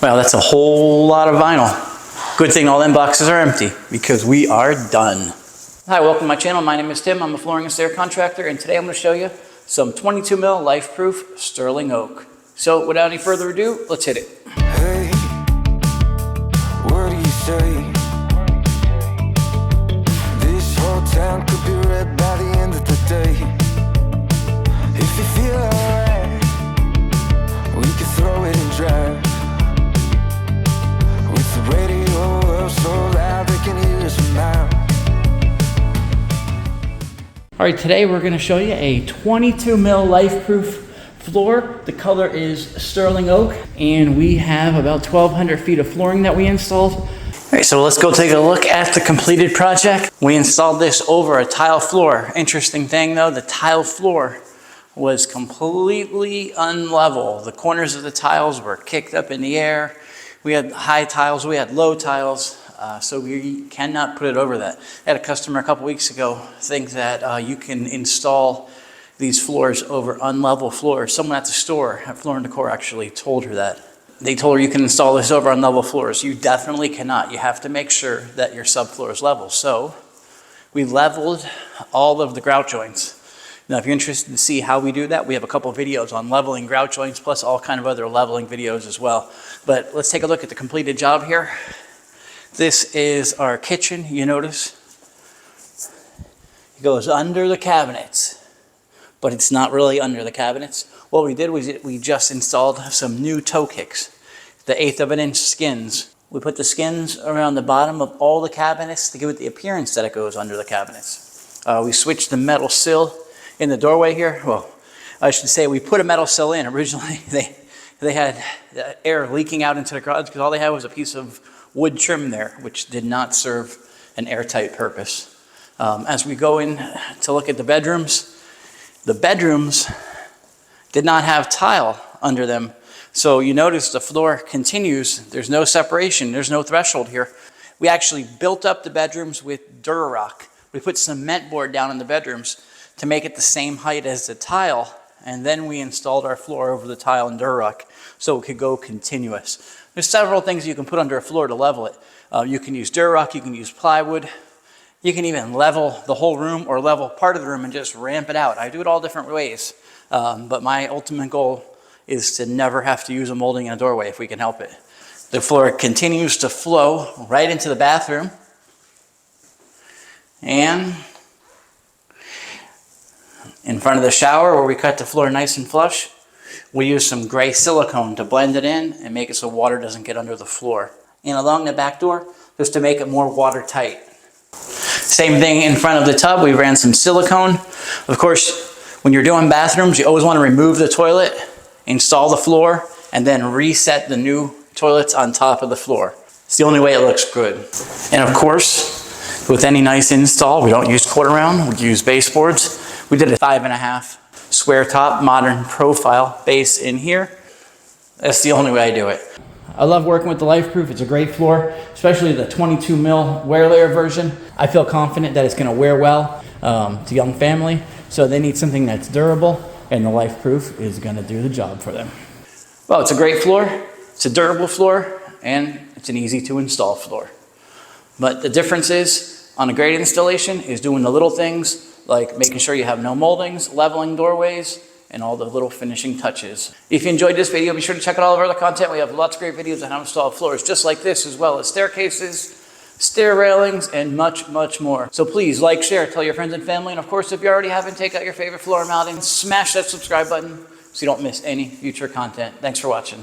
Well, that's a whole lot of vinyl. Good thing all them boxes are empty because we are done. Hi, welcome to my channel. My name is Tim. I'm a flooring and stair contractor, and today I'm going to show you some 22 mil Lifeproof sterling oak. So without any further ado, let's hit it. Hey, what do you say? This whole town could be red by the end of the day. If you feel alright, we can throw it and drive. With the radio so loud they can hear us from miles. All right, today we're going to show you a 22 mil Lifeproof floor. The color is sterling oak, and we have about 1,200 feet of flooring that we installed. All right, so let's go take a look at the completed project. We installed this over a tile floor. Interesting thing though, the tile floor was completely unlevel. The corners of the tiles were kicked up in the air. We had high tiles, we had low tiles. So we cannot put it over that. I had a customer a couple weeks ago think that you can install these floors over unlevel floors. Someone at the store, at Floor & Decor, actually told her that. They told her you can install this over unlevel floors. You definitely cannot. You have to make sure that your subfloor is level. So we leveled all of the grout joints. Now, if you're interested to see how we do that, we have a couple videos on leveling grout joints, plus all kind of other leveling videos as well. But let's take a look at the completed job here. This is our kitchen. You notice it goes under the cabinets, but it's not really under the cabinets. What we did was we just installed some new toe kicks, the 1/8 of an inch skins. We put the skins around the bottom of all the cabinets to give it the appearance that it goes under the cabinets. We switched the metal sill in the doorway here. Well, I should say we put a metal sill in. Originally, they had air leaking out into the garage because all they had was a piece of wood trim there, which did not serve an airtight purpose. As we go in to look at the bedrooms did not have tile under them. So you notice the floor continues. There's no separation. There's no threshold here. We actually built up the bedrooms with Durarock. We put cement board down in the bedrooms to make it the same height as the tile, and then we installed our floor over the tile in Durarock so it could go continuous. There's several things you can put under a floor to level it. You can use Durarock, you can use plywood, you can even level the whole room or level part of the room and just ramp it out. I do it all different ways, but my ultimate goal is to never have to use a molding in a doorway if we can help it. The floor continues to flow right into the bathroom, and in front of the shower where we cut the floor nice and flush, we use some gray silicone to blend it in and make it so water doesn't get under the floor. And along the back door, just to make it more watertight. Same thing in front of the tub, we ran some silicone. Of course, when you're doing bathrooms, you always want to remove the toilet, install the floor, and then reset the new toilets on top of the floor. It's the only way it looks good. And of course, with any nice install, we don't use quarter round, we use baseboards. We did a 5.5 square top modern profile base in here. That's the only way I do it. I love working with the Lifeproof. It's a great floor, especially the 22 mil wear layer version. I feel confident that it's going to wear well to young family. So they need something that's durable, and the Lifeproof is going to do the job for them. Well, it's a great floor. It's a durable floor, and it's an easy to install floor. But the difference is on a great installation is doing the little things like making sure you have no moldings, leveling doorways, and all the little finishing touches. If you enjoyed this video, be sure to check out all of our other content. We have lots of great videos on how to install floors just like this, as well as staircases, stair railings, and much, much more. So please like, share, tell your friends and family. And of course, if you already haven't, take out your favorite floor mounting, smash that subscribe button so you don't miss any future content. Thanks for watching.